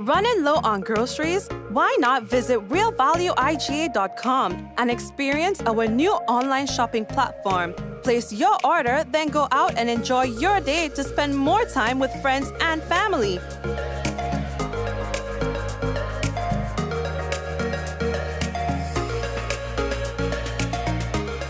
Running low on groceries? Why not visit realvalueiga.com and experience our new online shopping platform? Place your order, then go out and enjoy your day to spend more time with friends and family.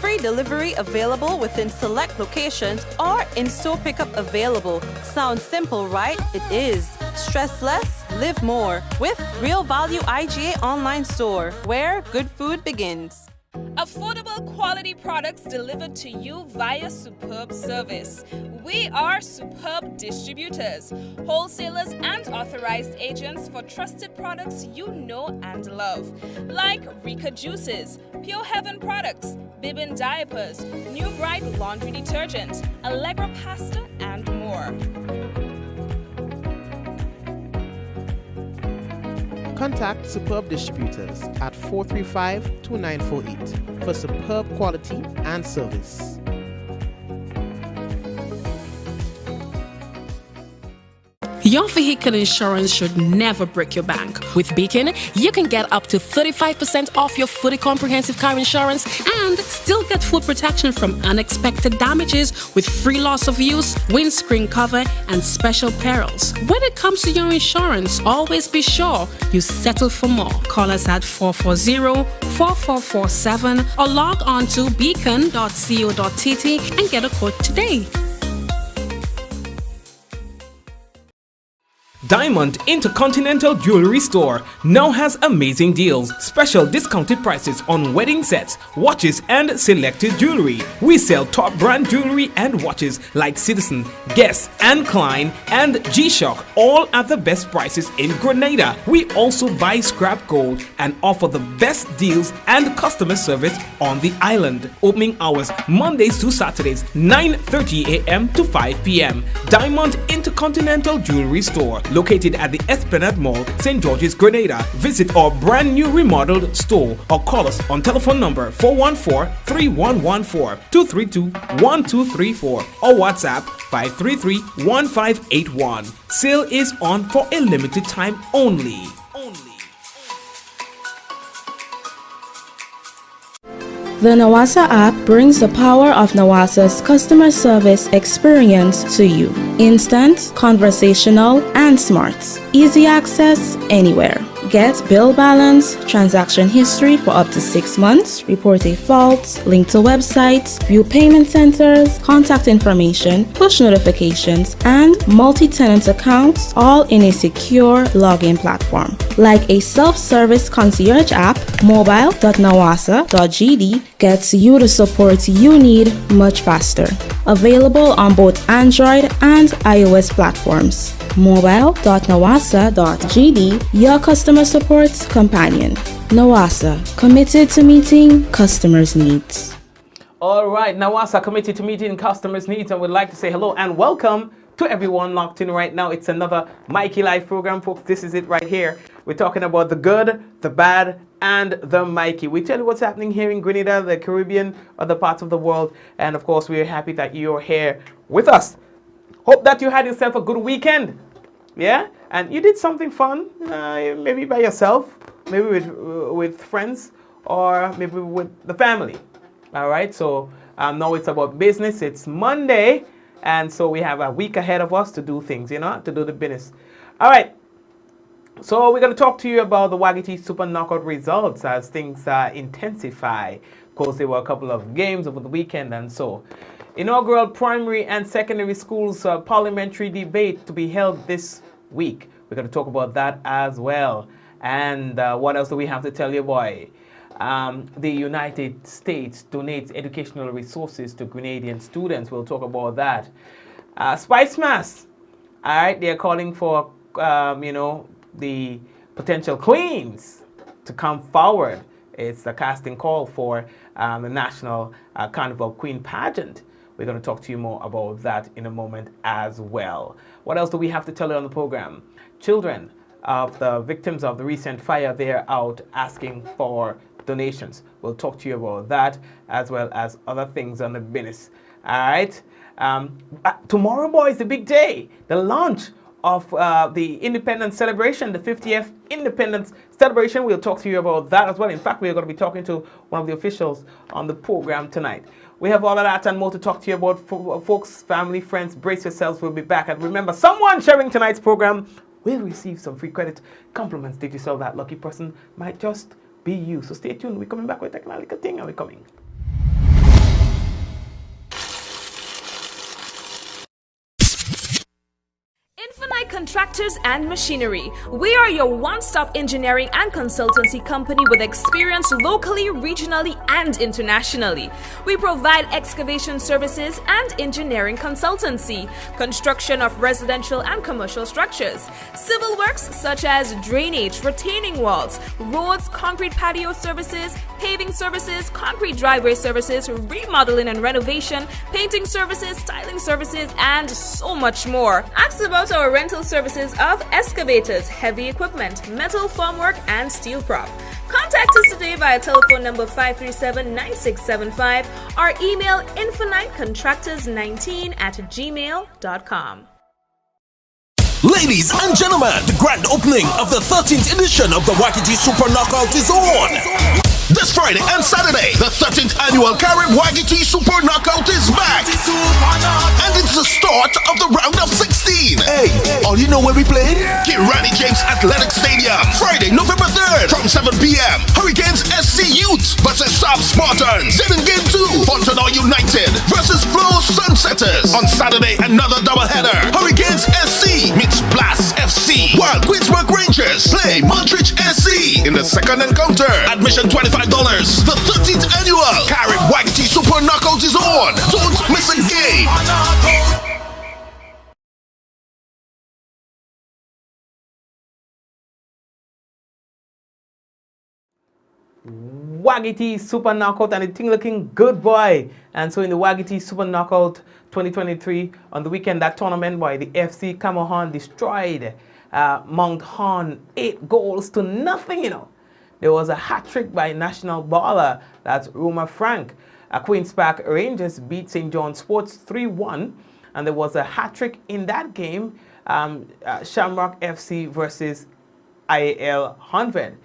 Free delivery available within select locations or in-store pickup available. Sounds simple, right? It is. Stress less, live more with Real Value IGA online store, where good food begins. Affordable quality products delivered to you via superb service. We are superb distributors, wholesalers and authorized agents for trusted products you know and love. Like Rika Juices, Pure Heaven products, Bibin diapers, New Bright laundry detergent, Allegra pasta and more. Contact Superb Distributors at 435-2948 for superb quality and service. Your vehicle insurance should never break your bank. With Beacon, you can get up to 35% off your fully comprehensive car insurance and still get full protection from unexpected damages with free loss of use, windscreen cover, and special perils. When it comes to your insurance, always be sure you settle for more. Call us at 440-4447 or log on to beacon.co.tt and get a quote today. Diamond Intercontinental Jewelry Store now has amazing deals, special discounted prices on wedding sets, watches and selected jewelry. We sell top brand jewelry and watches like Citizen, Guess and Klein and G-Shock, all at the best prices in Grenada. We also buy scrap gold and offer the best deals and customer service on the island. Opening hours Mondays to Saturdays 9:30 a.m. to 5 p.m. Diamond Intercontinental Jewelry Store, located at the Esplanade Mall, St. George's, Grenada. Visit our brand new remodeled store or call us on telephone number 414-3114, 232-1234 or WhatsApp 533-1581. Sale is on for a limited time only. The Nawasa app brings the power of Nawasa's customer service experience to you. Instant, conversational, and smart. Easy access anywhere. Get bill balance, transaction history for up to 6 months, report a fault, link to websites, view payment centers, contact information, push notifications, and multi-tenant accounts, all in a secure login platform. Like a self-service concierge app, mobile.nawasa.gd gets you the support you need much faster. Available on both Android and iOS platforms. mobile.nawasa.gd, your customer support companion. Nawasa, committed to meeting customers' needs. All right, Nawasa committed to meeting customers' needs, and would like to say hello and welcome to everyone locked in right now. It's another Mikey Live program, folks. This is it right here. We're talking about the good, the bad, and the Mikey. We tell you what's happening here in Grenada, the Caribbean, other parts of the world, and of course, we're happy that you're here with us. Hope that you had yourself a good weekend, yeah? And you did something fun, maybe by yourself, maybe with friends, or maybe with the family. All right, so now it's about business. It's Monday, and so we have a week ahead of us to do things, you know, to do the business. All right, so we're going to talk to you about the Wagiti Super Knockout results as things intensify. Of course, there were a couple of games over the weekend, and so inaugural primary and secondary schools parliamentary debate to be held this week. We're going to talk about that as well. And what else do we have to tell you, boy? The United States donates educational resources to Grenadian students. We'll talk about that. Spice Mass. All right, they're calling for, you know, the potential queens to come forward. It's a casting call for the National Carnival Queen Pageant. We're going to talk to you more about that in a moment as well. What else do we have to tell you on the program? Children of the victims of the recent fire, they're out asking for donations. We'll talk to you about that as well as other things on the business. All right. Tomorrow, boys, the big day, the launch of the Independence celebration, the 50th Independence celebration. We'll talk to you about that as well. In fact, we're going to be talking to one of the officials on the program tonight. We have all of that and more to talk to you about. Folks, family, friends, brace yourselves. We'll be back. And remember, someone sharing tonight's program will receive some free credit. Compliments. Did you sell that lucky person? Might just be you. So stay tuned. We're coming back with a technical thing, and we're coming. Infinite Contractors and Machinery. We are your one-stop engineering and consultancy company with experience locally, regionally, and internationally. We provide excavation services and engineering consultancy, construction of residential and commercial structures, civil works such as drainage, retaining walls, roads, concrete patio services, paving services, concrete driveway services, remodeling and renovation, painting services, styling services, and so much more. Ask about our rental services of excavators, heavy equipment, metal formwork, and steel prop. Contact us today via telephone number 537-9675 or email infinitecontractors19@gmail.com. Ladies and gentlemen, the grand opening of the 13th edition of the Waikiki Super Knockout is on. This Friday and Saturday, the 13th annual Carib Waikiki Super Knockout is back. And it's the start of the round of 16. Hey, all you know where we play? Kirani James Athletic Stadium. Friday, November 3rd from 7 p.m. Hurricanes SC Youth versus South Spartans. Then in Game 2, Fontana United versus Flow Sunsetters. On Saturday, another doubleheader. Hurricanes SC meets Blast FC. While Queensburg Rangers play Montreach SC in the second encounter. Admission $25. The 13th annual Carib Waikiki Super Knockout is on. Don't miss a game. Waikiki Super Knockout, and the thing looking good, boy. And so in the Waikiki Super Knockout 2023, on the weekend, that tournament, boy, the FC Camahan destroyed Mount Horn 8 goals to nothing, you know. There was a hat-trick by national baller, that's Roma Frank. Queen's Park Rangers beat St. John Sports 3-1, and there was a hat-trick in that game, Shamrock FC versus IAL 100.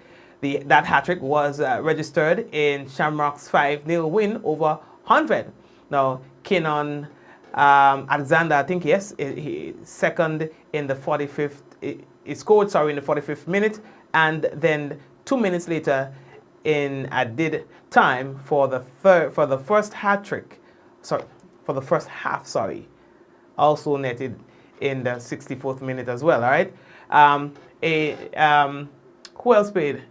That hat-trick was registered in Shamrock's 5-0 win over 100. Now, Kenan Alexander, I think, yes, he second in the 45th, he scored, sorry, in the 45th minute, and then 2 minutes later, in added time for the first hat trick, for the first half, also netted in the 64th minute as well. All right, who else played?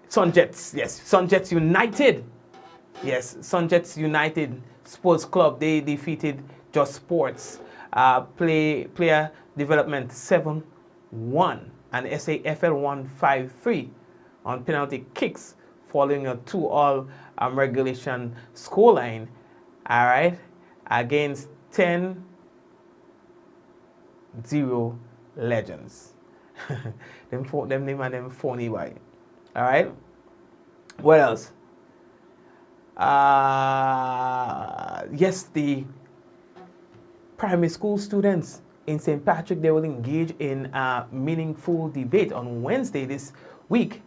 Sunjets, yes, Sunjets United, yes, Sunjets United Sports Club. They defeated Just Sports. Player development 7-1. And SAFL 1-5-3 on penalty kicks following a 2-all regulation scoreline, all right, against 10-0 Legends. them name and them phony boy. All right. What else? Yes, the primary school students in St. Patrick, they will engage in a meaningful debate on Wednesday this week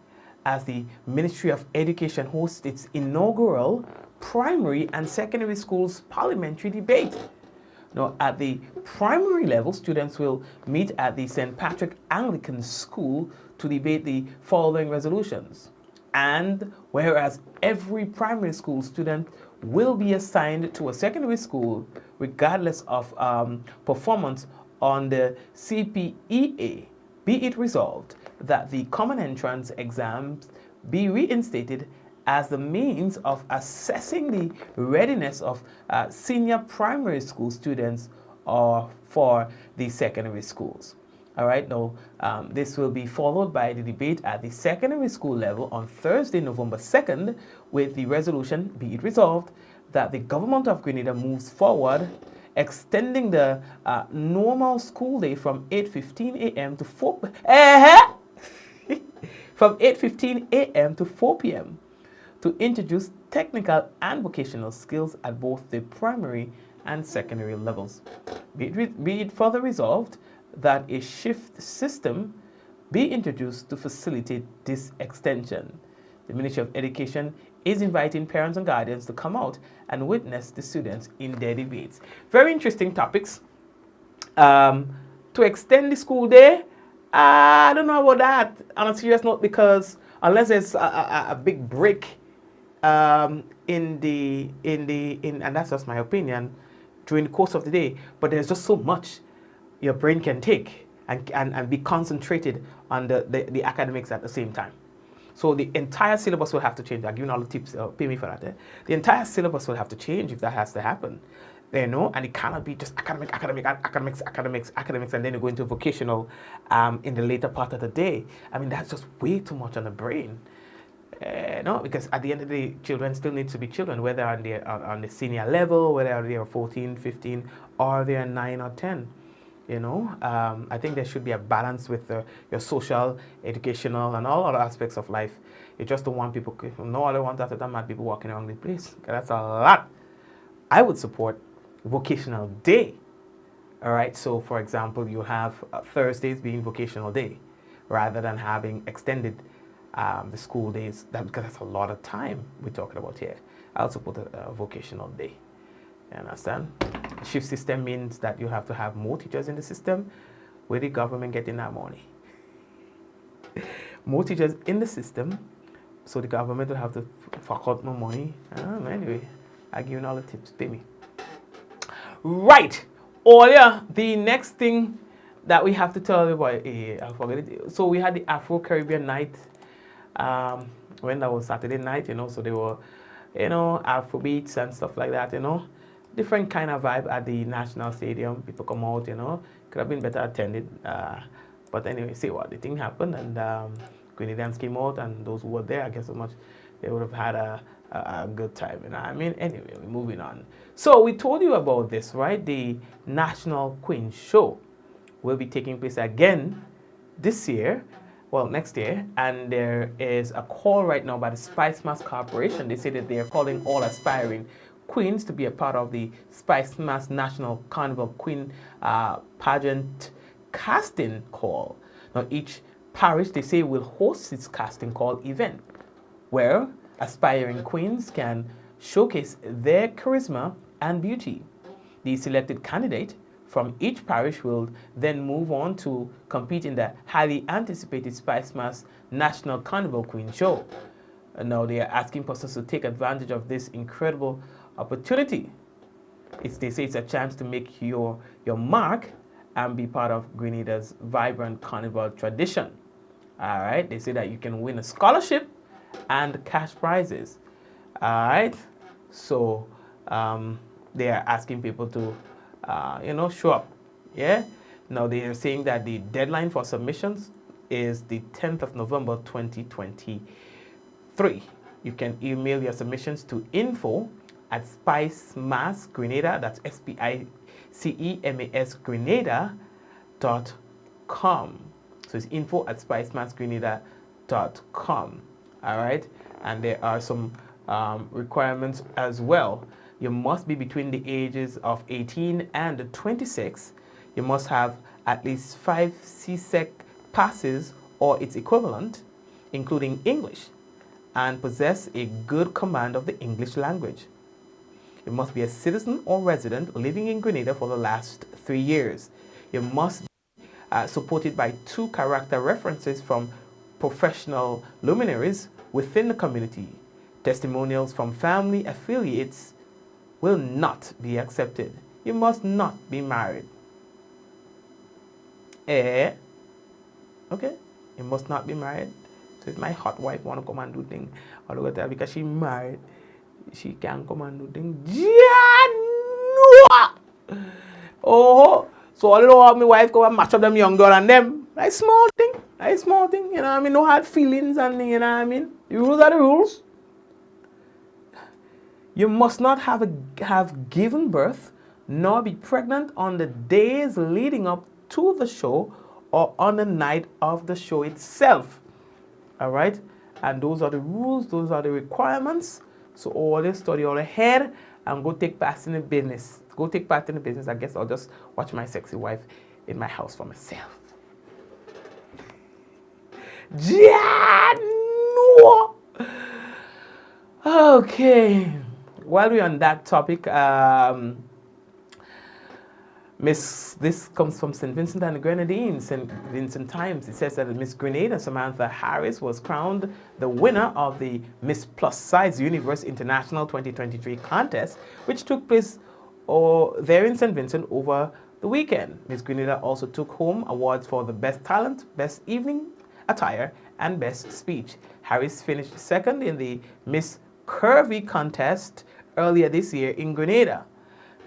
as the Ministry of Education hosts its inaugural primary and secondary schools parliamentary debate. Now, at the primary level, students will meet at the St. Patrick Anglican School to debate the following resolutions. And whereas every primary school student will be assigned to a secondary school regardless of performance on the CPEA, be it resolved that the common entrance exams be reinstated as the means of assessing the readiness of senior primary school students or for the secondary schools. All right, now this will be followed by the debate at the secondary school level on Thursday, November 2nd, with the resolution, be it resolved, that the government of Grenada moves forward extending the normal school day from 8:15 a.m. to 4 from 8:15 a.m. to 4 p.m. to introduce technical and vocational skills at both the primary and secondary levels. Be it further resolved that a shift system be introduced to facilitate this extension. The Ministry of Education is inviting parents and guardians to come out and witness the students in their debates. Very interesting topics. To extend the school day, I don't know about that on a serious note, because unless there's a big break and that's just my opinion, during the course of the day, but there's just so much your brain can take and be concentrated on the academics at the same time. So the entire syllabus will have to change. I'll give you all the tips, pay me for that. The entire syllabus will have to change if that has to happen. You know, and it cannot be just academics, and then you go into vocational in the later part of the day. I mean, that's just way too much on the brain. No, because at the end of the day, children still need to be children, whether on the senior level, whether they are 14, 15, or they are 9 or 10. You know, I think there should be a balance with your social, educational, and all other aspects of life. You just don't want people, no other ones after that, mad people walking around the place. That's a lot. I would support vocational day. All right, so for example, you have Thursdays being vocational day rather than having extended the school days, because that's a lot of time we're talking about here. I'll support a vocational day. You understand? The shift system means that you have to have more teachers in the system. Where the government getting that money? More teachers in the system, so the government will have to fork out more money. Anyway, I'll give you all the tips, pay me. Right. Oh yeah, the next thing that we have to tell you about, I forget it. So we had the Afro-Caribbean night when that was Saturday night, you know, so they were, you know, Afro beats and stuff like that, you know. Different kind of vibe at the National Stadium. People come out, you know. Could have been better attended. But anyway, see what the thing happened, and Grenadians came out, and those who were there, I guess so much, they would have had a good time, you know what I mean? Anyway, we're moving on. So we told you about this, right? The National Queen Show will be taking place again this year, well, next year, and there is a call right now by the Spice Mass Corporation. They say that they are calling all aspiring queens to be a part of the Spice Mass National Carnival Queen Pageant casting call. Now, each parish, they say, will host its casting call event, where aspiring queens can showcase their charisma and beauty. The selected candidate from each parish will then move on to compete in the highly anticipated Spice Mass National Carnival Queen Show. And now they are asking persons to take advantage of this incredible opportunity. They say it's a chance to make your mark and be part of Grenada's vibrant carnival tradition. All right, they say that you can win a scholarship and cash prizes. All right, so they are asking people to, you know, show up. Yeah. Now they are saying that the deadline for submissions is the 10th of November 2023. You can email your submissions to info@SpiceMass Grenada. That's SPICEMAS Grenada.com. So it's info@SpiceMassGrenada.com. All right, and there are some requirements as well. You must be between the ages of 18 and 26. You must have at least 5 CSEC passes or its equivalent, including English, and possess a good command of the English language. You must be a citizen or resident living in Grenada for the last 3 years. You must be supported by 2 character references from professional luminaries within the community. Testimonials from family affiliates will not be accepted. You must not be married. Okay, you must not be married. So if my hot wife want to come and do things, I'll go tell her because she married, she can't come and do things. Oh, so I don't know how my wife go and match up them young girl and them. Like small thing, you know what I mean? No hard feelings and you know what I mean? The rules are the rules. You must not have given birth nor be pregnant on the days leading up to the show or on the night of the show itself. All right? And those are the rules, those are the requirements. So all this study all ahead and go take part in the business. Go take part in the business. I guess I'll just watch my sexy wife in my house for myself. No. Okay. While we're on that topic, this comes from St. Vincent and the Grenadines, St. Vincent Times. It says that Miss Grenada Samantha Harris was crowned the winner of the Miss Plus Size Universe International 2023 contest, which took place there in St. Vincent over the weekend. Miss Grenada also took home awards for the Best Talent, Best Evening Attire, and Best Speech. Harris finished second in the Miss Curvy contest earlier this year in Grenada.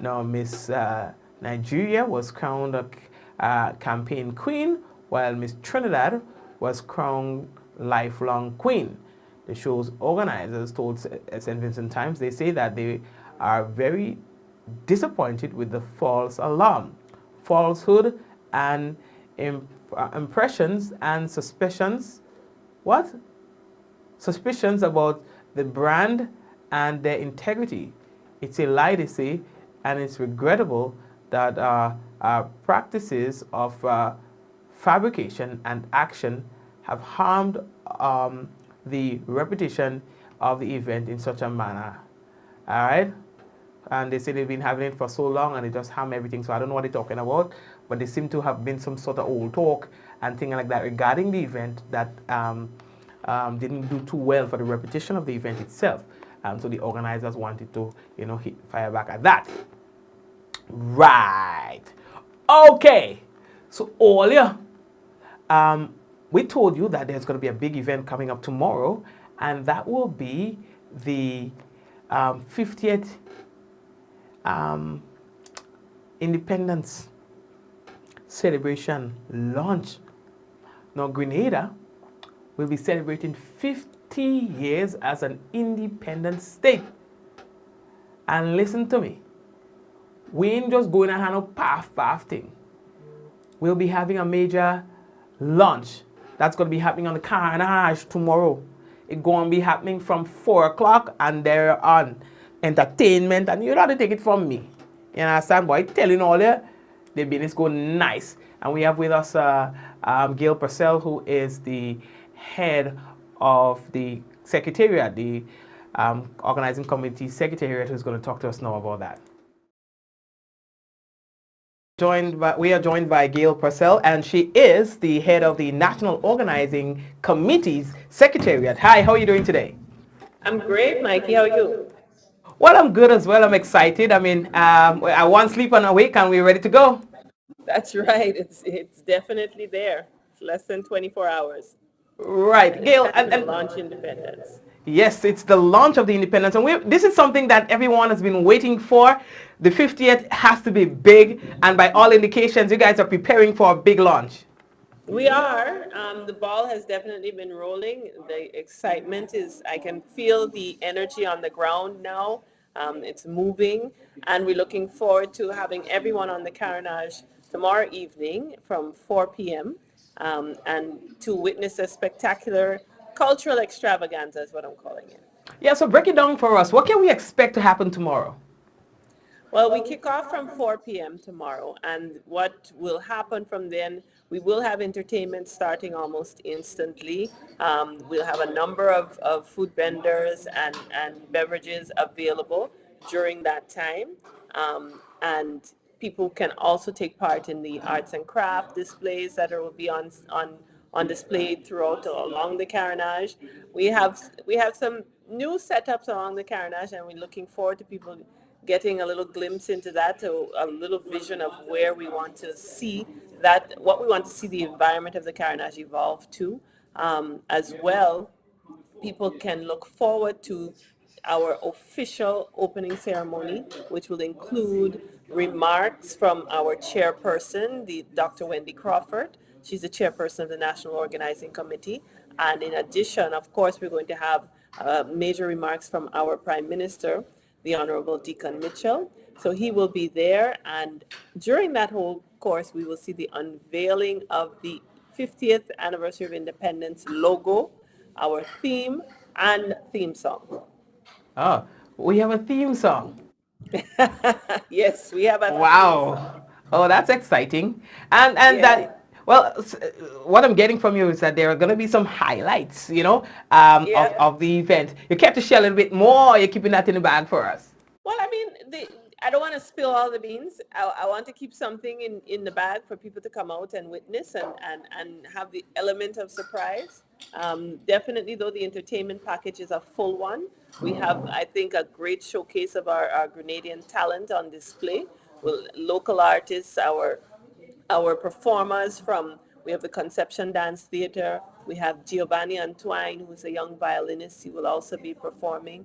Now, Miss Nigeria was crowned a campaign queen, while Miss Trinidad was crowned lifelong queen. The show's organizers told St. Vincent Times they say that they are very disappointed with the false alarm, falsehood, and impressions and suspicions. What? Suspicions about the brand and their integrity. It's a lie, they say, and it's regrettable that practices of fabrication and action have harmed the reputation of the event in such a manner. All right? And they say they've been having it for so long and it just harmed everything. So I don't know what they're talking about, but there seem to have been some sort of old talk and things like that regarding the event that didn't do too well for the reputation of the event itself. So the organizers wanted to, hit fire back at that. Right. Okay. So earlier, we told you that there's going to be a big event coming up tomorrow, and that will be the 50th Independence Celebration launch. Now, Grenada will be celebrating 50 years as an independent state. And listen to me. We ain't just going to have no path thing. We'll be having a major launch that's going to be happening on the Carnival tomorrow. It's going to be happening from 4 o'clock and there on. Entertainment, and you don't have to take it from me. You understand, boy? Telling all the business go nice. And we have with us Gail Purcell, who is the head of the secretariat, the organizing committee secretariat, who's going to talk to us now about that. We are joined by Gail Purcell, and she is the head of the National Organizing Committee's Secretariat. Hi, how are you doing today? I'm great, Mikey. How are you? Well, I'm good as well. I'm excited. I mean, I won't sleep and awake, and we're ready to go. That's right. It's definitely there. It's less than 24 hours. Right, Gail. And launch independence. Yes, it's the launch of the independence, and this is something that everyone has been waiting for. The 50th has to be big, and by all indications, you guys are preparing for a big launch. We are. The ball has definitely been rolling. The excitement I can feel the energy on the ground now. It's moving, and we're looking forward to having everyone on the Carnage tomorrow evening from 4 p.m. And to witness a spectacular cultural extravaganza is what I'm calling it. Yeah, so break it down for us. What can we expect to happen tomorrow? Well, we kick off from 4 p.m. tomorrow, and what will happen from then, we will have entertainment starting almost instantly. We'll have a number of food vendors and beverages available during that time. And people can also take part in the arts and craft displays that will be on display throughout along the Carnage. We have some new setups along the Carnage, and we're looking forward to people getting a little glimpse into that, so a little vision of where we want to see that, what we want to see the environment of the Carnage evolve to. As well, people can look forward to our official opening ceremony, which will include remarks from our chairperson, the Dr. Wendy Crawford. She's the chairperson of the National Organizing Committee. And in addition, of course, we're going to have major remarks from our Prime Minister, the Honorable Deacon Mitchell. So he will be there, and during that whole course, we will see the unveiling of the 50th anniversary of independence logo, our theme, and theme song. Oh, we have a theme song. Yes, we have athletes. Wow. Oh, that's exciting. And Yeah, that, well, what I'm getting from you is that there are going to be some highlights, yeah. of the event. You kept to share a little bit more. You're keeping that in the bag for us. Well, I mean, I don't want to spill all the beans. I want to keep something in the bag for people to come out and witness and have the element of surprise. Definitely, though, the entertainment package is a full one. We have, I think, a great showcase of our Grenadian talent on display. Well, local artists, our performers from, we have the Conception Dance Theatre, we have Giovanni Antwine, who's a young violinist, he will also be performing.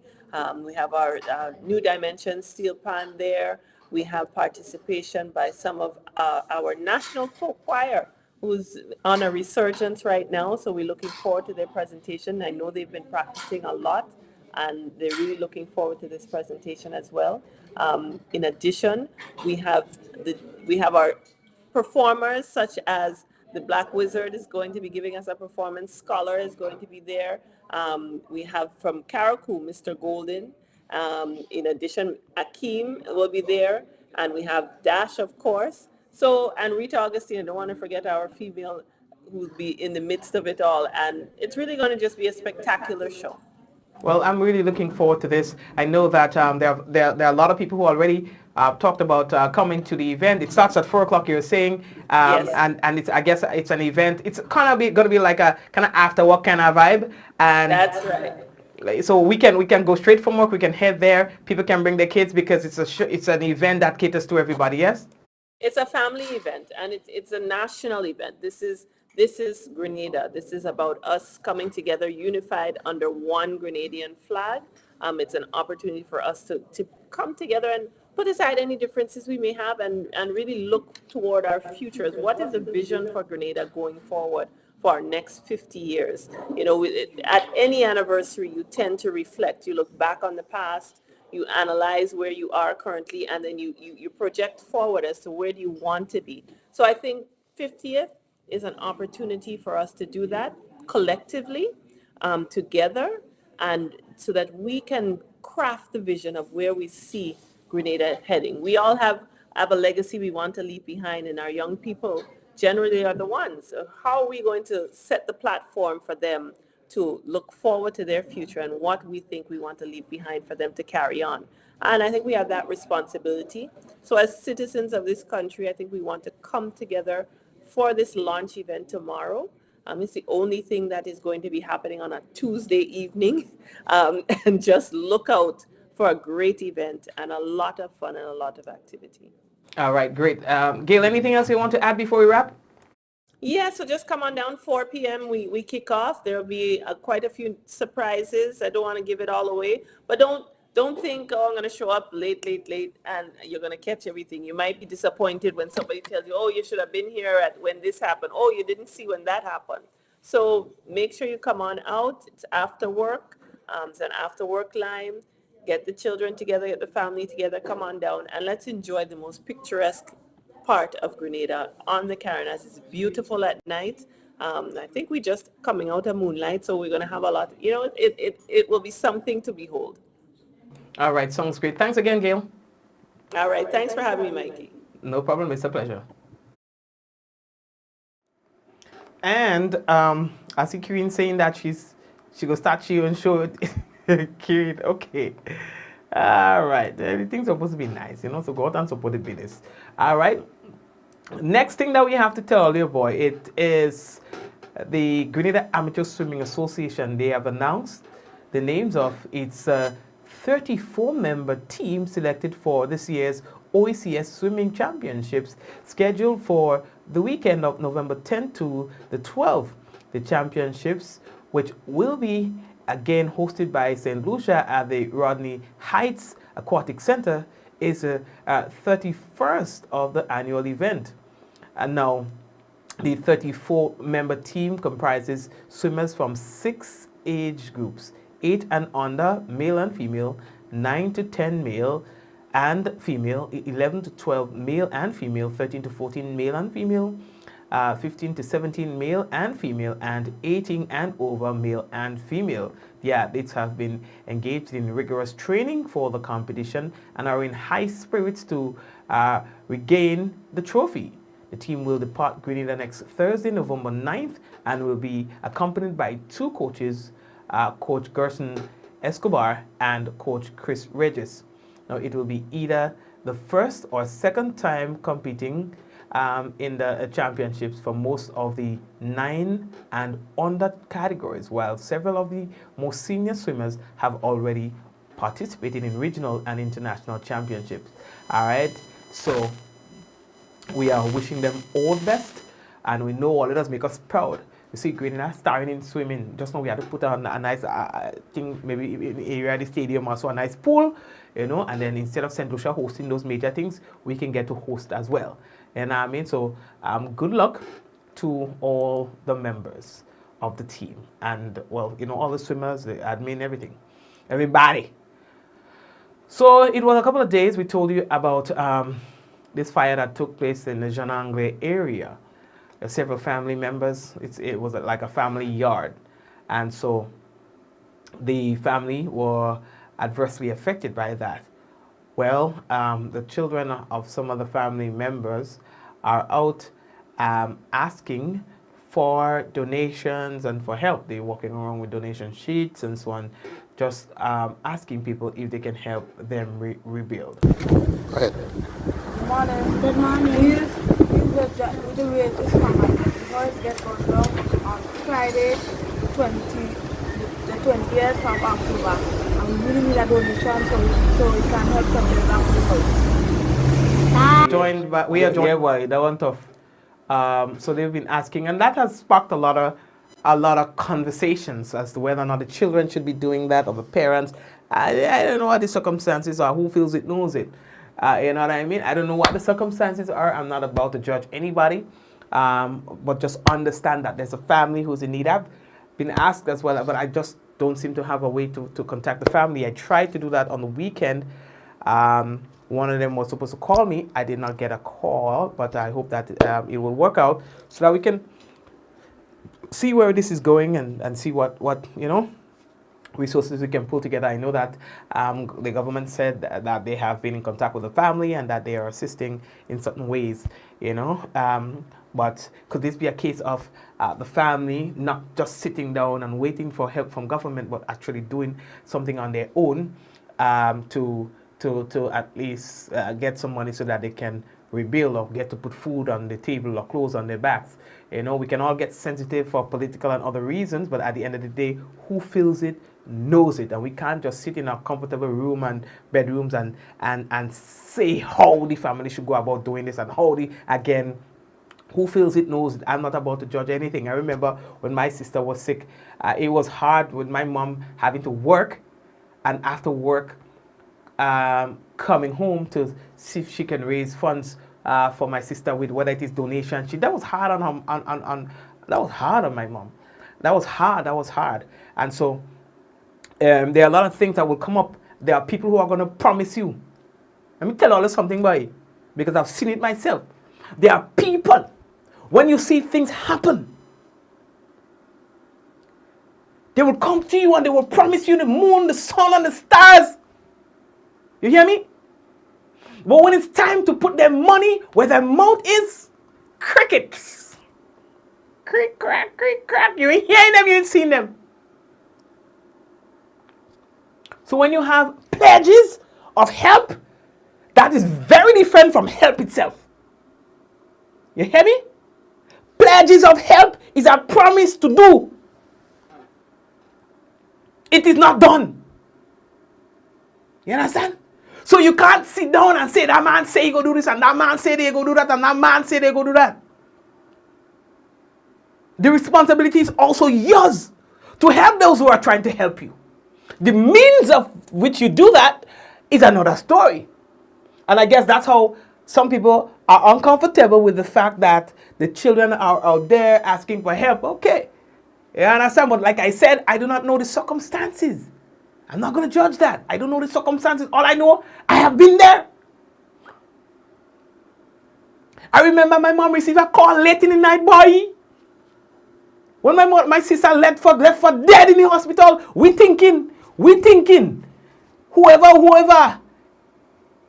We have our New Dimension Steel Pan there. We have participation by some of our national folk choir, who's on a resurgence right now, so we're looking forward to their presentation. I know they've been practicing a lot, and they're really looking forward to this presentation as well. In addition, we have we have our performers such as the Black Wizard is going to be giving us a performance. Scholar is going to be there. We have from Karakou, Mr. Golden. In addition, Akeem will be there. And we have Dash, of course. So, and Rita Augustine, I don't want to forget our female who will be in the midst of it all. And it's really going to just be a spectacular show. Well, I'm really looking forward to this. I know that there are a lot of people who already talked about coming to the event. It starts at 4 o'clock, you're saying, Yes, and it's, I guess it's an event. It's kind of going to be like a kind of after work kind of vibe, and that's right. so we can go straight from work. We can head there. People can bring their kids because it's an event that caters to everybody. Yes. It's a family event, and it's a national event. This is Grenada. This is about us coming together, unified under one Grenadian flag. It's an opportunity for us to come together and put aside any differences we may have, and really look toward our futures. What is the vision for Grenada going forward for our next 50 years? At any anniversary, you tend to reflect. You look back on the past, you analyze where you are currently, and then you project forward as to where do you want to be. So I think 50th is an opportunity for us to do that collectively, together, and so that we can craft the vision of where we see Grenada heading. We all have a legacy we want to leave behind, and our young people generally are the ones. So how are we going to set the platform for them to look forward to their future and what we think we want to leave behind for them to carry on? And I think we have that responsibility. So as citizens of this country, I think we want to come together for this launch event tomorrow. It's the only thing that is going to be happening on a Tuesday evening. And just look out for a great event and a lot of fun and a lot of activity. All right, great. Gail, anything else you want to add before we wrap? Yeah, so just come on down 4 p.m. We kick off. There'll be quite a few surprises. I don't want to give it all away, but don't think, oh, I'm going to show up late, and you're going to catch everything. You might be disappointed when somebody tells you, oh, you should have been here at when this happened. Oh, you didn't see when that happened. So make sure you come on out. It's after work. It's an after work line. Get the children together, get the family together, come on down, and let's enjoy the most picturesque part of Grenada on the Carolinas. It's beautiful at night. I think we're just coming out of moonlight, so we're going to have a lot. It will be something to behold. All right, sounds great. Thanks again, Gail. All right, thanks for having me, Mikey. No problem. It's a pleasure. And I see Kirin saying that she gonna start cheering show. Kirin, okay. All right, everything's supposed to be nice, so go out and support the business. All right. Next thing that we have to tell you, boy, it is the Grenada Amateur Swimming Association. They have announced the names of its 34-member team selected for this year's OECS Swimming Championships, scheduled for the weekend of November 10th to the 12th. The championships, which will be again hosted by St. Lucia at the Rodney Heights Aquatic Center, is the 31st of the annual event. And now, the 34-member team comprises swimmers from 6 age groups: 8 and under, male and female; 9 to 10, male and female; 11 to 12, male and female; 13 to 14, male and female; 15 to 17 male and female, and 18 and over male and female. The athletes have been engaged in rigorous training for the competition and are in high spirits to regain the trophy. The team will depart Grenada next Thursday, November 9th, and will be accompanied by two coaches, Coach Gerson Escobar and Coach Chris Regis. Now, it will be either the first or second time competing in the championships for most of the 9 and under categories, while several of the most senior swimmers have already participated in regional and international championships. All right, so we are wishing them all the best, and we know all it does make us proud. You see, Grenada starting in swimming. Just now we had to put on a nice thing, maybe in the area of the stadium, also a nice pool, you know, and then instead of St. Lucia hosting those major things, we can get to host as well. And I mean, so good luck to all the members of the team, and well, you know, all the swimmers, the admin, everything, everybody. So it was a couple of days we told you about this fire that took place in the Jean Anglais area. Several family members. It was like a family yard, and so the family were adversely affected by that. Well, the children of some of the family members are out asking for donations and for help. They're walking around with donation sheets and so on, just asking people if they can help them rebuild. Go ahead. Good morning. Good morning. With the way this summer, before it gets going down on Friday, the 20th of October. And we really need a donation so we can help somebody back to the house. We are joined by the one of so they've been asking, and that has sparked a lot of conversations as to whether or not the children should be doing that, or the parents. I don't know what the circumstances are. Who feels it knows it. You know what I mean? I don't know what the circumstances are. I'm not about to judge anybody, but just understand that there's a family who's in need. I've been asked as well, but I just don't seem to have a way to contact the family. I tried to do that on the weekend. One of them was supposed to call me. I did not get a call, but I hope that it will work out so that we can see where this is going and see what you know, resources we can pull together. I know that the government said that they have been in contact with the family and that they are assisting in certain ways, you know. But could this be a case of the family not just sitting down and waiting for help from government, but actually doing something on their own to at least get some money so that they can rebuild or get to put food on the table or clothes on their backs? You know, we can all get sensitive for political and other reasons, but at the end of the day, who feels it knows it, and we can't just sit in our comfortable room and bedrooms and say how the family should go about doing this and how again, who feels it knows it. I'm not about to judge anything. I remember when my sister was sick, it was hard with my mom having to work, and after work coming home to see if she can raise funds for my sister with whether it is donation. That was hard that was hard on my mom. That was hard. And so there are a lot of things that will come up. There are people who are going to promise you. Let me tell you something, boy, because I've seen it myself. There are people, when you see things happen, they will come to you and they will promise you the moon, the sun, and the stars. You hear me? But when it's time to put their money where their mouth is, crickets. Crick, crack, crick, crack. You ain't hearing them, you ain't seen them. So when you have pledges of help, that is very different from help itself. You hear me? Pledges of help is a promise to do. It is not done. You understand? So you can't sit down and say, that man say he go do this, and that man say they go do that, and that man say they go do that. The responsibility is also yours to help those who are trying to help you. The means of which you do that is another story. And I guess that's how some people are uncomfortable with the fact that the children are out there asking for help. Okay. You understand? But like I said, I do not know the circumstances. I'm not going to judge that. I don't know the circumstances. All I know, I have been there. I remember my mom received a call late in the night, boy. When my sister left for dead in the hospital, we thinking, whoever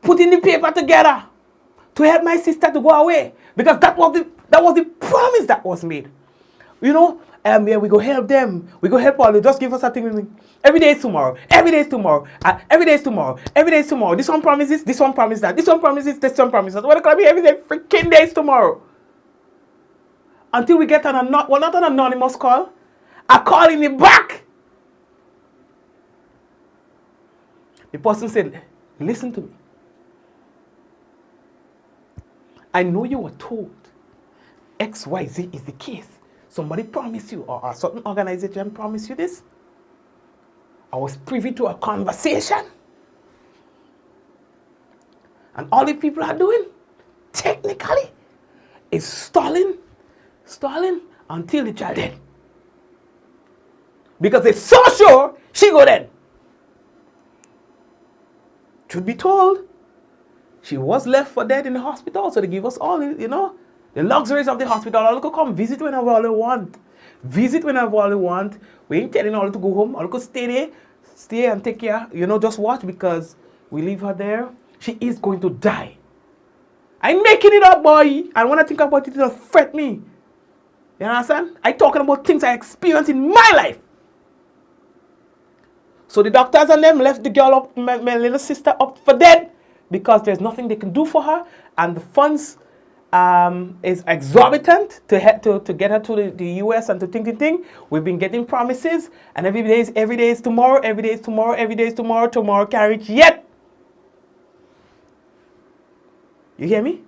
put in the paper together to help my sister to go away, because that was the promise that was made. You know, yeah, we go help them. We go help all. They just give us a thing. Every day is tomorrow. Every day is tomorrow. Every day is tomorrow. Every day is tomorrow. This one promises. This one promises that. This one promises. This one promises that. What it gonna be? Every day, freaking day is tomorrow. Until we get not an anonymous call, a call in the back. The person said, "Listen to me. I know you were told XYZ is the case. Somebody promised you, or a certain organization promised you this. I was privy to a conversation. And all the people are doing, technically, is stalling until the child dead. Because they're so sure she go dead." Truth be told, she was left for dead in the hospital, so they give us all, the luxuries of the hospital. All could come visit whenever all they want. Visit whenever all they want. We ain't telling all to go home. All could stay and take care. Just watch, because we leave her there. She is going to die. I'm making it up, boy. And when I think about it, it'll fret me. You understand? I'm talking about things I experienced in my life. So the doctors and them left the girl up, my little sister up for dead, because there's nothing they can do for her, and the funds is exorbitant to get her to the US and to think. We've been getting promises, and every day is tomorrow, every day is tomorrow, every day is tomorrow, tomorrow can't reach yet. You hear me?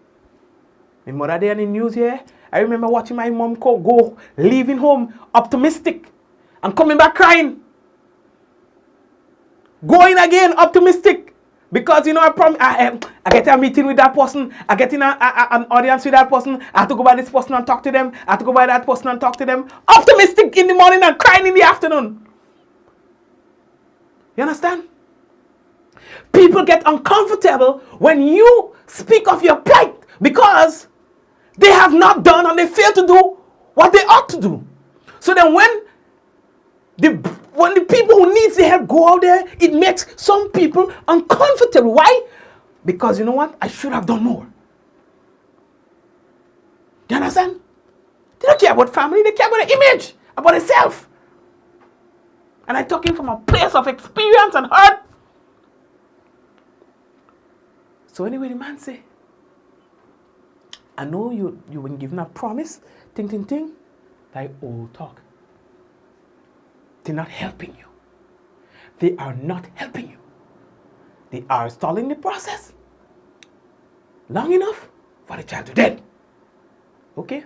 My mother there in the news here. I remember watching my mom go leaving home optimistic and coming back crying. Going again optimistic. Because, I get a meeting with that person. I get in an audience with that person. I have to go by this person and talk to them. I have to go by that person and talk to them. Optimistic in the morning and crying in the afternoon. You understand? People get uncomfortable when you speak of your plight, because they have not done and they fail to do what they ought to do. So then when the people who need the help go out there, it makes some people uncomfortable. Why? Because you know what? I should have done more. Do you understand? They don't care about family. They care about the image, about themselves. And I'm talking from a place of experience and hurt. So anyway, the man say, I know you been given a promise, ting, like old talk. They're not helping you. They are not helping you. They are stalling the process long enough for the child to dead. Okay?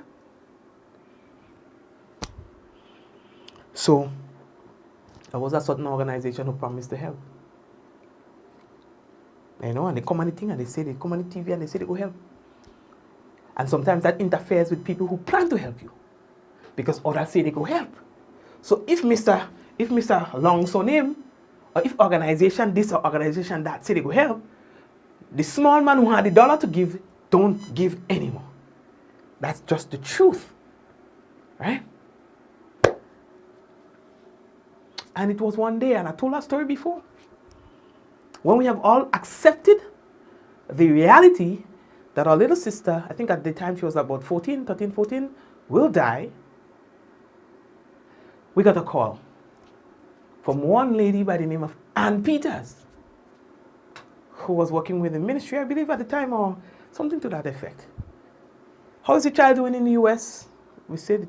So, there was a certain organization who promised to help. And they come on the thing and they come on the TV and they say they go help. And sometimes that interferes with people who plan to help you, because others say they go help. So if Mr. Long's name, or if organization this or organization that say they go help, the small man who had the dollar to give don't give anymore. That's just the truth, right? And it was one day, and I told that story before, when we have all accepted the reality that our little sister, I think at the time she was about 14, will die. We got a call from one lady by the name of Ann Peters, who was working with the ministry, I believe at the time, or something to that effect. How is the child doing in the US? We said,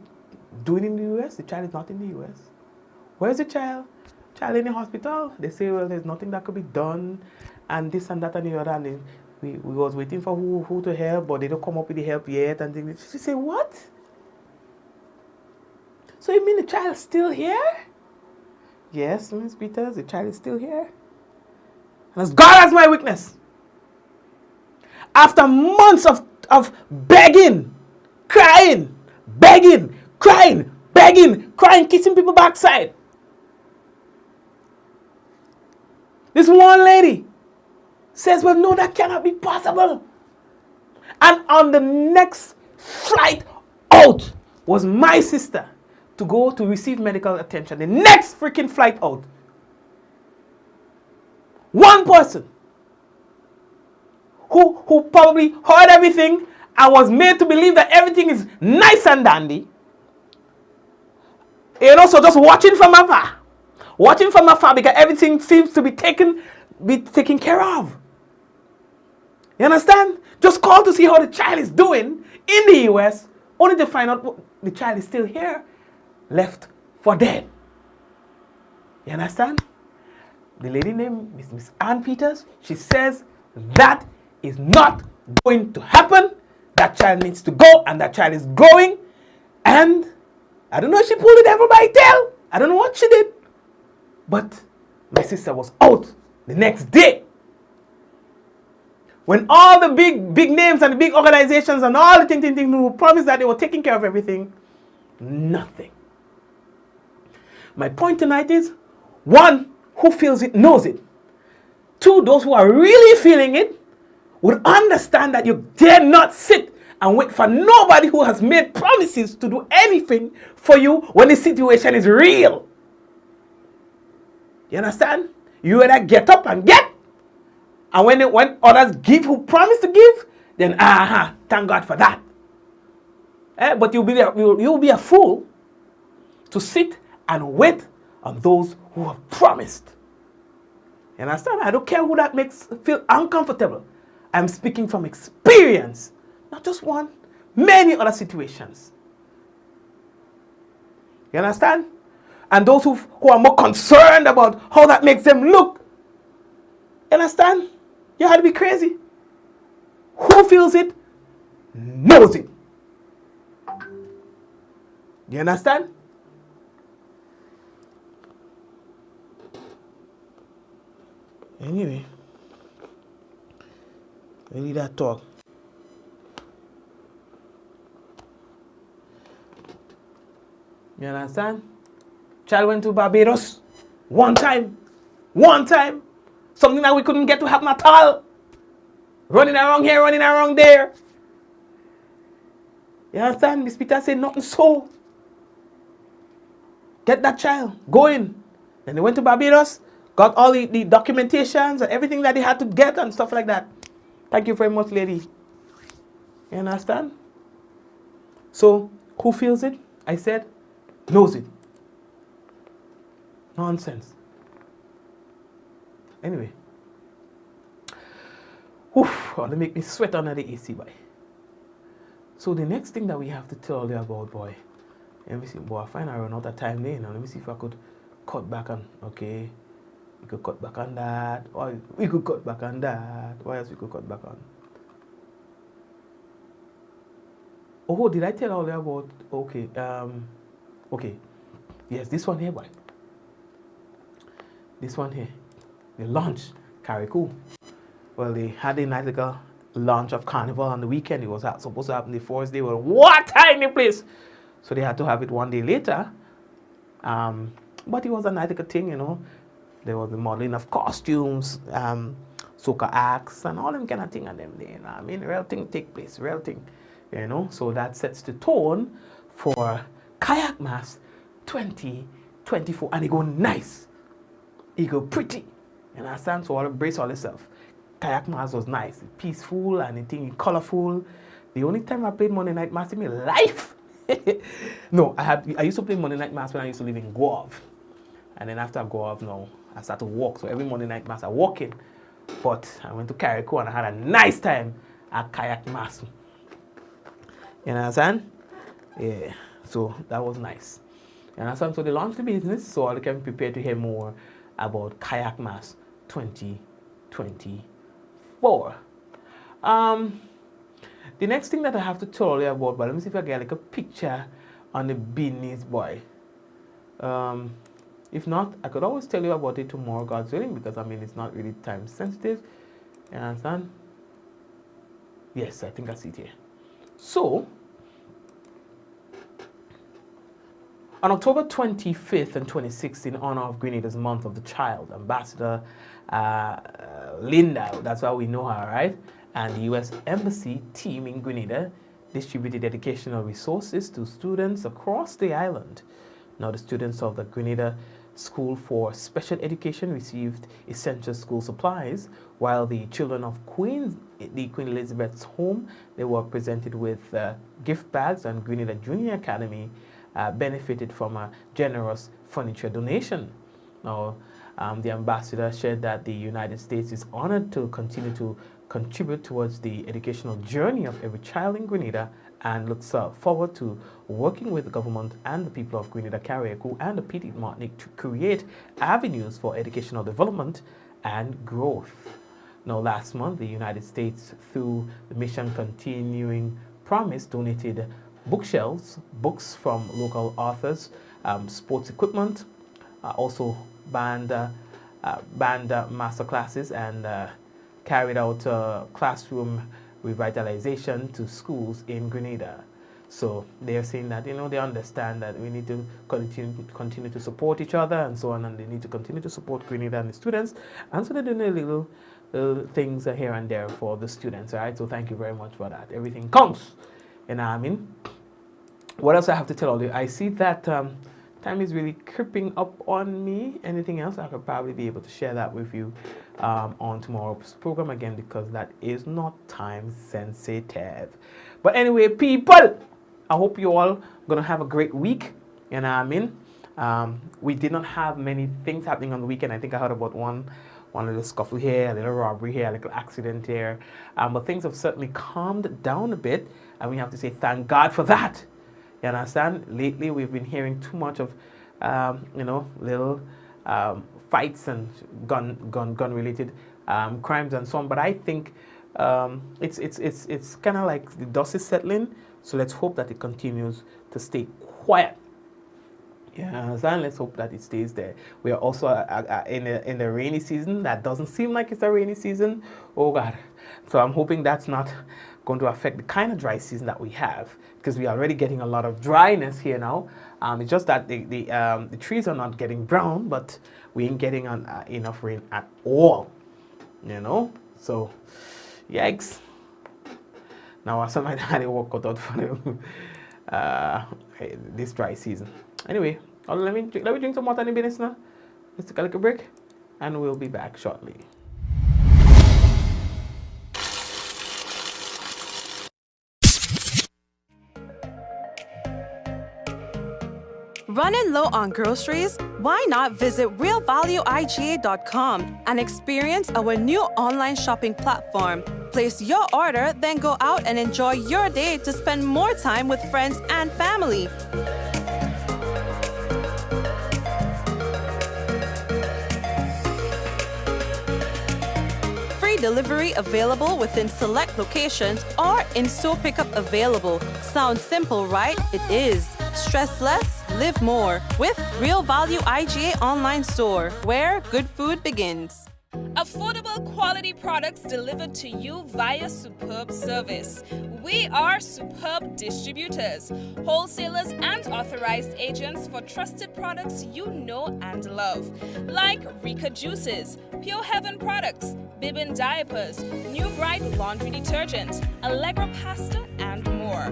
doing in the US? The child is not in the US. Where's the child? Child in the hospital. They say, well, there's nothing that could be done, and this and that and the other. And we was waiting for who to help, but they don't come up with the help yet. And she said, what? So you mean the child is still here? Yes, Miss Peters, the child is still here. And as God as my witness, after months of begging, crying, kissing people backside, this one lady says, well, no, that cannot be possible. And on the next flight out was my sister to go to receive medical attention. The next freaking flight out. One person who probably heard everything and was made to believe that everything is nice and dandy. You know, so just watching from afar. Watching from afar because everything seems to be taken care of. You understand? Just call to see how the child is doing in the US, only to find out the child is still here, left for dead. You understand? The lady named Miss Ann Peters, she says that is not going to happen. That child needs to go, and that child is going. And I don't know if she pulled the devil by tail. I don't know what she did. But my sister was out the next day. When all the big names and the big organizations and all the thing who promised that they were taking care of everything, nothing. My point tonight is, one, who feels it knows it. Two, those who are really feeling it would understand that you dare not sit and wait for nobody who has made promises to do anything for you when the situation is real. You understand? You either get up and get. And when others give who promise to give, then thank God for that. But you'll be a fool to sit and wait on those who have promised. You understand? I don't care who that makes feel uncomfortable. I'm speaking from experience. Not just one, many other situations. You understand? And those who are more concerned about how that makes them look. You understand? You had to be crazy. Who feels it, knows it. You understand? Anyway, I need that talk. You understand? Child went to Barbados one time. Something that we couldn't get to happen at all. Running around here, running around there. You understand? Miss Peter said nothing so. Get that child, go in. Then they went to Barbados, got all the documentations and everything that they had to get and stuff like that. Thank you very much, lady. You understand? So, who feels it? I said, knows it. Nonsense. Anyway. They make me sweat under the AC, boy. So the next thing that we have to tell you about, boy. Let me see, boy, I find I run out of time there now. Let me see if I could cut back on, okay. We could cut back on that. Or we could cut back on that. What else we could cut back on? Oh, did I tell all you about, okay, okay. Yes, this one here, boy. This one here. The launch, Carnival. Well, they had a nice little launch of Carnival on the weekend. It was supposed to happen the first day. Well, what tiny place! So they had to have it one day later. But it was a nice little thing, you know. There was the modeling of costumes, soca acts, and all them kind of thing. And them, you know, I mean, real thing take place, real thing, you know. So that sets the tone for Kayak Mass 2024, and it go nice, it go pretty. You understand? So all brace all yourself. Kayak Mass was nice, peaceful, and anything colorful. The only time I played Monday Night Mass in my life. No, I used to play Monday Night Mass when I used to live in Guave. And then after Guave, no, I started to walk. So every Monday Night Mass I walk in. But I went to Carnival and I had a nice time at Kayak Mass. You understand? Yeah. So that was nice. You understand? So they launched the business, so I can prepare to hear more about Kayak Mass 2024. The next thing that I have to tell you about, but let me see if I get like a picture on the beanies, boy. If not, I could always tell you about it tomorrow, God's willing, because I mean it's not really time sensitive. You understand? Yes, I think I see it here. So, on October 25th and 26th, in honor of Grenada's Month of the Child, Ambassador Linda, that's why we know her, right? and the U.S. Embassy team in Grenada distributed educational resources to students across the island. Now, the students of the Grenada School for Special Education received essential school supplies, while the children of Queen Elizabeth's home, they were presented with gift bags, and Grenada Junior Academy benefited from a generous furniture donation. Now, the ambassador shared that the United States is honored to continue to contribute towards the educational journey of every child in Grenada, and looks forward to working with the government and the people of Grenada, Carriacou, and the Petite Martinique to create avenues for educational development and growth. Now, last month, the United States, through the Mission Continuing Promise, donated bookshelves, books from local authors, sports equipment, also band master classes, and carried out classroom revitalization to schools in Grenada. So they are saying that, they understand that we need to continue to support each other and so on, and they need to continue to support Grenada and the students, and so they're doing a little things here and there for the students. All right, so thank you very much for that. Everything counts, what else I have to tell you? I see that time is really creeping up on me. Anything else? I could probably be able to share that with you on tomorrow's program again, because that is not time sensitive. But anyway, people, I hope you all gonna have a great week. We did not have many things happening on the weekend. I think I heard about one little scuffle here, a little robbery here, a little accident here. But things have certainly calmed down a bit, and we have to say thank God for that. You understand? Lately, we've been hearing too much of, little fights and gun-related crimes and so on. But I think it's kind of like the dust is settling. So let's hope that it continues to stay quiet. Yeah, and let's hope that it stays there. We are also in the rainy season. That doesn't seem like it's a rainy season. Oh God! So I'm hoping that's not going to affect the kind of dry season that we have, because we are already getting a lot of dryness here now. It's just that the trees are not getting brown, but we ain't getting enough rain at all. So yikes! Now somebody had to work out for this dry season. Anyway, let me drink some water in business now. Let's take a little break, and we'll be back shortly. Running low on groceries? Why not visit realvalueiga.com and experience our new online shopping platform? Place your order, then go out and enjoy your day to spend more time with friends and family. Free delivery available within select locations, or in-store pickup available. Sounds simple, right? It is. Stress less, live more with Real Value IGA online store, where good food begins. Affordable quality products delivered to you via superb service. We are superb distributors, wholesalers and authorized agents for trusted products you know and love. Like Rika Juices, Pure Heaven products, Bibbin diapers, New Bright laundry detergent, Allegra pasta and more.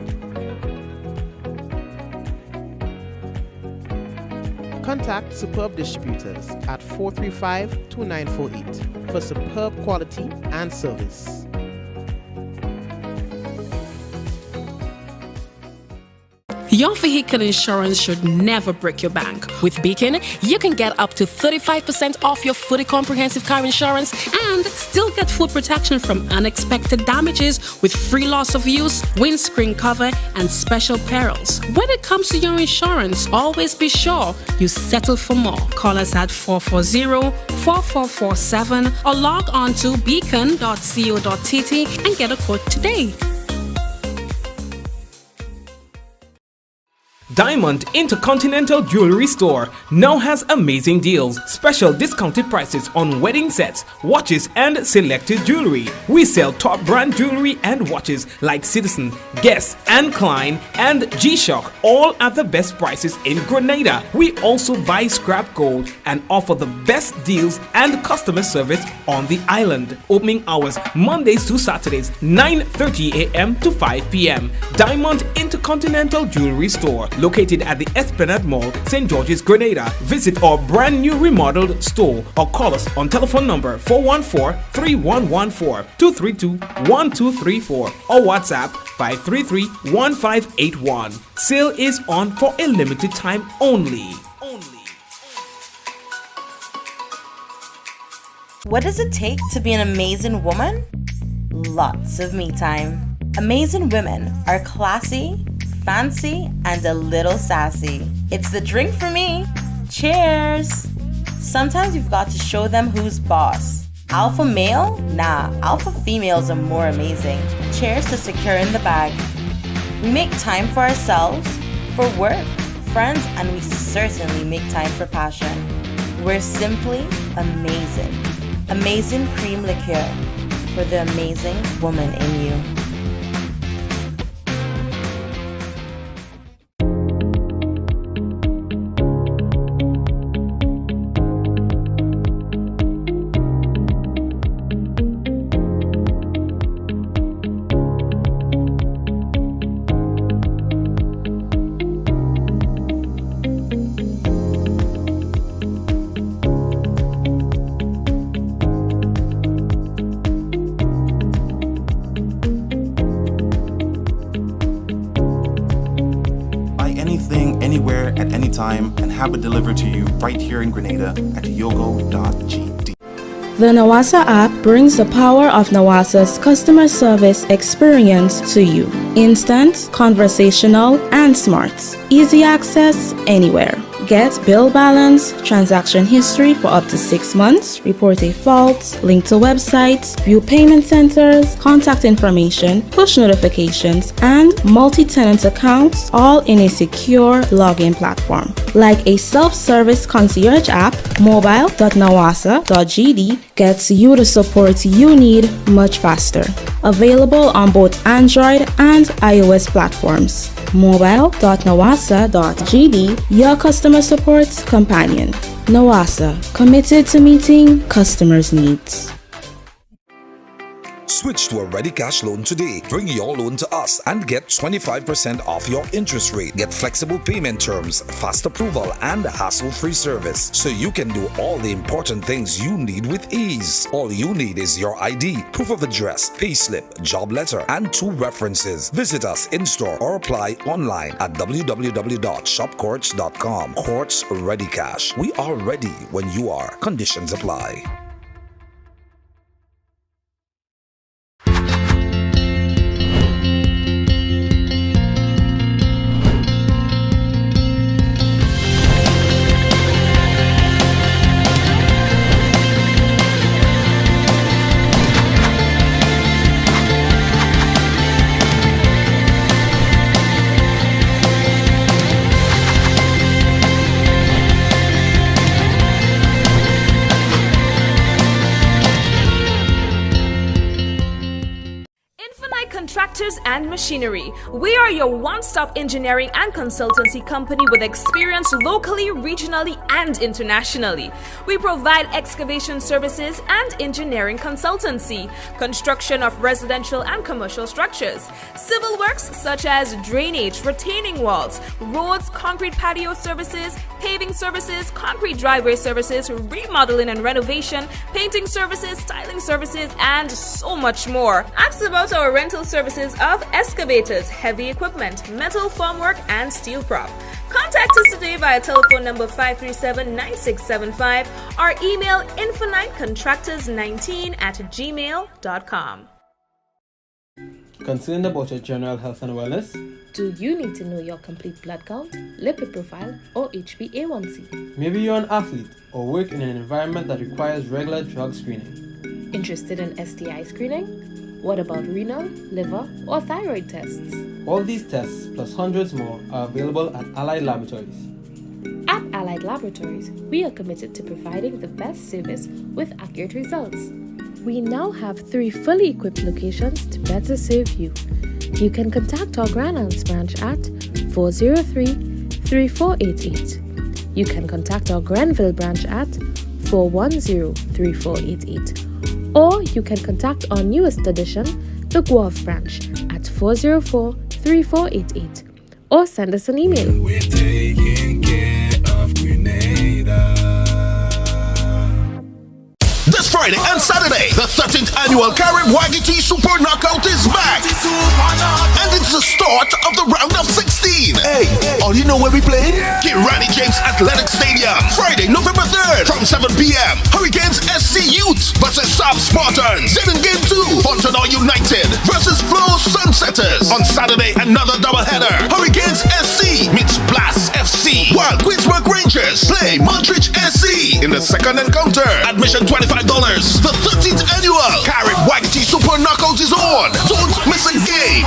Contact Superb Distributors at 435-2948 for superb quality and service. Your vehicle insurance should never break your bank. With Beacon, you can get up to 35% off your fully comprehensive car insurance and still get full protection from unexpected damages with free loss of use, windscreen cover, and special perils. When it comes to your insurance, always be sure you settle for more. Call us at 440-4447 or log on to beacon.co.tt and get a quote today. Diamond Intercontinental Jewelry Store now has amazing deals, special discounted prices on wedding sets, watches, and selected jewelry. We sell top brand jewelry and watches like Citizen, Guess, and Klein, and G-Shock, all at the best prices in Grenada. We also buy scrap gold and offer the best deals and customer service on the island. Opening hours Mondays to Saturdays, 9:30 a.m. to 5 p.m. Diamond Intercontinental Jewelry Store, located at the Esplanade Mall, St. George's, Grenada. Visit our brand new remodeled store or call us on telephone number 414-3114, 232-1234 or WhatsApp 533-1581. Sale is on for a limited time only. What does it take to be an amazing woman? Lots of me time. Amazing women are classy, fancy, and a little sassy. It's the drink for me. Cheers! Sometimes you've got to show them who's boss. Alpha male? Nah, alpha females are more amazing. Cheers to securing the bag. We make time for ourselves, for work, friends, and we certainly make time for passion. We're simply amazing. Amazing cream liqueur for the amazing woman in you. Anywhere at any time and have it delivered to you right here in Grenada at yogo.gd. The Nawasa app brings the power of Nawasa's customer service experience to you. Instant, conversational, and smart. Easy access anywhere. Get bill balance, transaction history for up to 6 months, report a fault, link to websites, view payment centers, contact information, push notifications, and multi-tenant accounts, all in a secure login platform. Like a self-service concierge app, mobile.nawasa.gd gets you the support you need much faster. Available on both Android and iOS platforms. mobile.nawasa.gd, your customer support companion. Nawasa, committed to meeting customers' needs. Switch to a Ready Cash loan today. Bring your loan to us and get 25% off your interest rate. Get flexible payment terms, fast approval, and hassle-free service, so you can do all the important things you need with ease. All you need is your ID, proof of address, payslip, job letter, and 2 references. Visit us in-store or apply online at www.shopcourts.com. Courts Ready Cash. We are ready when you are. Conditions apply. Contractors and Machinery. We are your one-stop engineering and consultancy company with experience locally, regionally, and internationally. We provide excavation services and engineering consultancy, construction of residential and commercial structures, civil works such as drainage, retaining walls, roads, concrete patio services, paving services, concrete driveway services, remodeling and renovation, painting services, styling services, and so much more. Ask about our rental services of excavators, heavy equipment, metal formwork, and steel prop. Contact us today via telephone number 537-9675 or email infinitecontractors19@gmail.com. Concerned about your general health and wellness? Do you need to know your complete blood count, lipid profile, or HbA1c? Maybe you're an athlete or work in an environment that requires regular drug screening. Interested in STI screening? What about renal, liver, or thyroid tests? All these tests, plus hundreds more, are available at Allied Laboratories. At Allied Laboratories, we are committed to providing the best service with accurate results. We now have 3 fully equipped locations to better serve you. You can contact our Grand Anse branch at 403-3488. You can contact our Grenville branch at 410-3488. Or you can contact our newest addition, the Guelph branch, at 404-3488. Or send us an email. We're taking care of Grenada. This Friday and Saturday, the 13th annual Carib Wagiti Super Knockout is back. And it's the start of the round of 16. Hey, all you know where we play? Kirani James Athletic Stadium, Friday, November 3rd from 7 p.m. Hurricanes SC Youth versus Saab Spartans. Then in game 2, Fontana United versus Flow Sunsetters. On Saturday, another doubleheader. Hurricanes SC meets Blast FC, while Queensburg Rangers play Montreach SC in the second encounter. Admission $25. The 13th annual Carib Wagiti Super Knockout is on. Don't miss a game.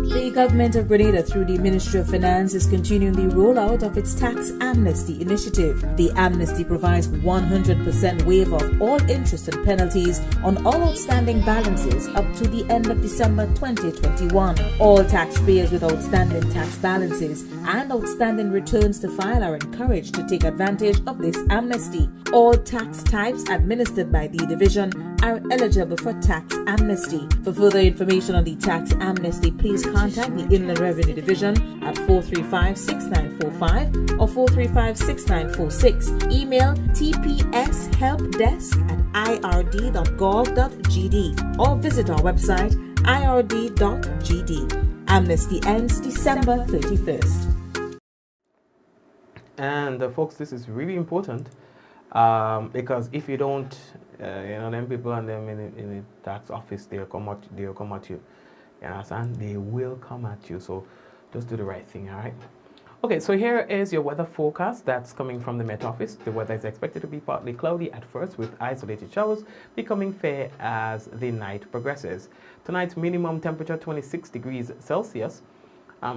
The government of Grenada, through the Ministry of Finance, is continuing the rollout of its tax amnesty initiative. The amnesty provides 100% waiver of all interest and penalties on all outstanding balances up to the end of December 2021. All taxpayers with outstanding tax balances and outstanding returns to file are encouraged to take advantage of this amnesty. All tax types administered by the division are eligible for tax amnesty. For further information on the tax amnesty, please contact the Inland Revenue Division at 435-6945 or 435-6946. Email tpshelpdesk@ird.gov.gd or visit our website ird.gd. Amnesty ends December 31st. And folks, this is really important because if you don't, them people and them in the tax office, they'll come at you. You understand? They will come at you. So just do the right thing, all right? Okay, so here is your weather forecast that's coming from the Met Office. The weather is expected to be partly cloudy at first with isolated showers, becoming fair as the night progresses. Tonight's minimum temperature 26 degrees Celsius.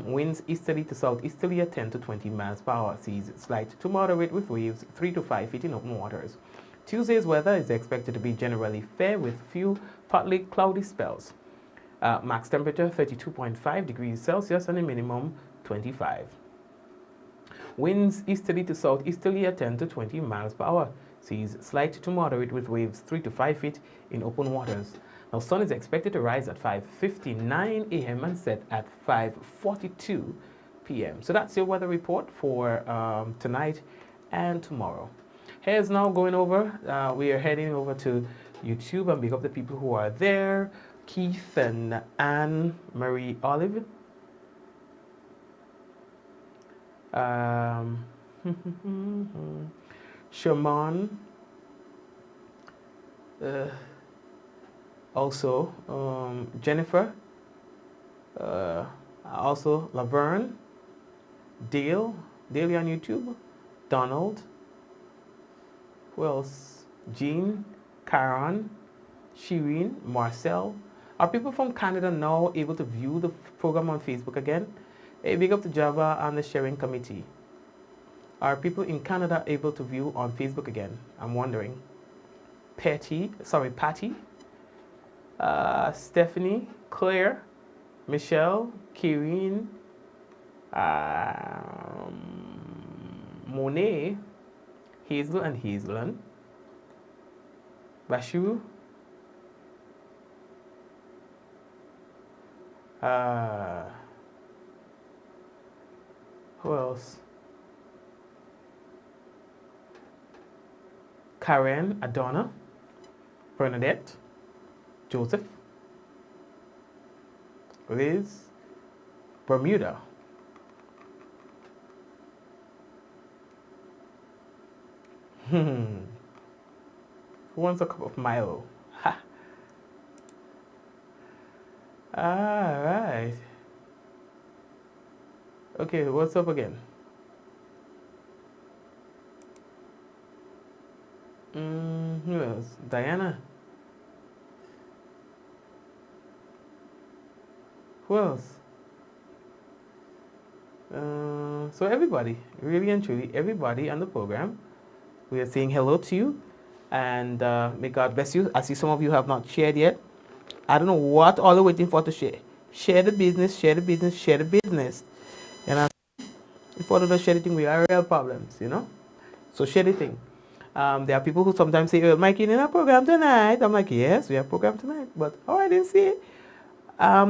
Winds easterly to southeasterly at 10 to 20 miles per hour. Seas slight to moderate with waves 3 to 5 feet in open waters. Tuesday's weather is expected to be generally fair with few partly cloudy spells. Max temperature 32.5 degrees Celsius and a minimum 25. Winds easterly to southeasterly at 10 to 20 miles per hour. Seas slight to moderate with waves 3 to 5 feet in open waters. Now, sun is expected to rise at 5:59 a.m. and set at 5:42 p.m. So that's your weather report for tonight and tomorrow. Here's now going over. We are heading over to YouTube and pick up the people who are there. Keith and Anne Marie Olive. Sherman. Also, Jennifer. Also, Laverne. Dale on YouTube. Donald. Who else? Jean. Karen. Shireen. Marcel. Are people from Canada now able to view the program on Facebook again? Hey, big up to Java and the sharing committee. Are people in Canada able to view on Facebook again? I'm wondering. Patty, Stephanie, Claire, Michelle, Kieran, Monet, Hazel and Hazelin, Bashu, who else? Karen, Adonna, Bernadette, Joseph, Liz, Bermuda, Who wants a cup of Milo? Ha. All right. Okay, what's up again? Who else? Diana. Who else? So everybody, really and truly, everybody on the program, we are saying hello to you, and may God bless you. I see some of you have not shared yet. I don't know what all you're waiting for to share. Share the business, share the business, share the business. And if all of us share the thing, we have real problems, you know? So share the thing. There are people who sometimes say, oh, Mikey, in a program tonight. I'm like, yes, we have a program tonight. But, oh, I didn't see it.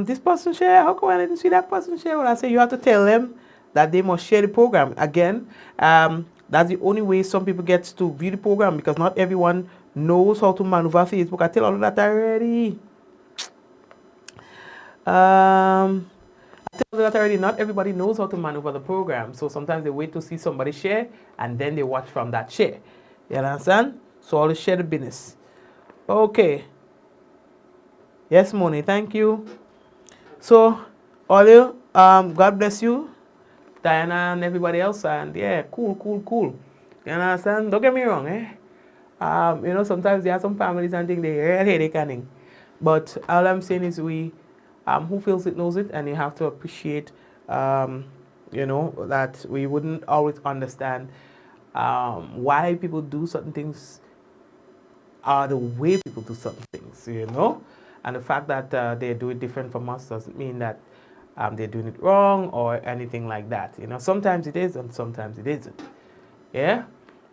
This person share. How come I didn't see that person share? Well, I say you have to tell them that they must share the program. Again, that's the only way some people get to view the program, because not everyone knows how to maneuver Facebook. I tell all of that already. I tell you that already. Not everybody knows how to maneuver the program. So sometimes they wait to see somebody share, and then they watch from that share. You understand? So always share the business. Okay. Yes, Moni, thank you. So, all you, God bless you, Diana and everybody else, and yeah, cool. You understand? Don't get me wrong, eh? You know, sometimes there are some families and things they really canning. But all I'm saying is we, who feels it knows it, and you have to appreciate, you know, that we wouldn't always understand why people do certain things, the way people do certain things, you know? And the fact that they do it different from us doesn't mean that they're doing it wrong or anything like that. You know, sometimes it is and sometimes it isn't. Yeah?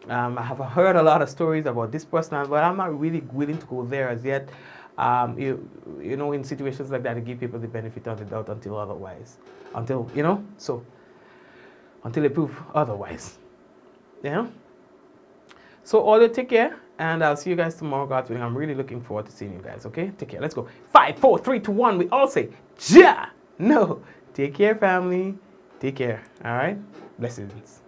I have heard a lot of stories about this person, but I'm not really willing to go there as yet. You know, in situations like that, to give people the benefit of the doubt until otherwise. Until, you know, so, until they prove otherwise. Yeah? So, all you take care. And I'll see you guys tomorrow, God willing. I'm really looking forward to seeing you guys, okay? Take care. Let's go. 5, 4, 3, 2, 1. We all say, ja! No. Take care, family. Take care. All right? Blessings.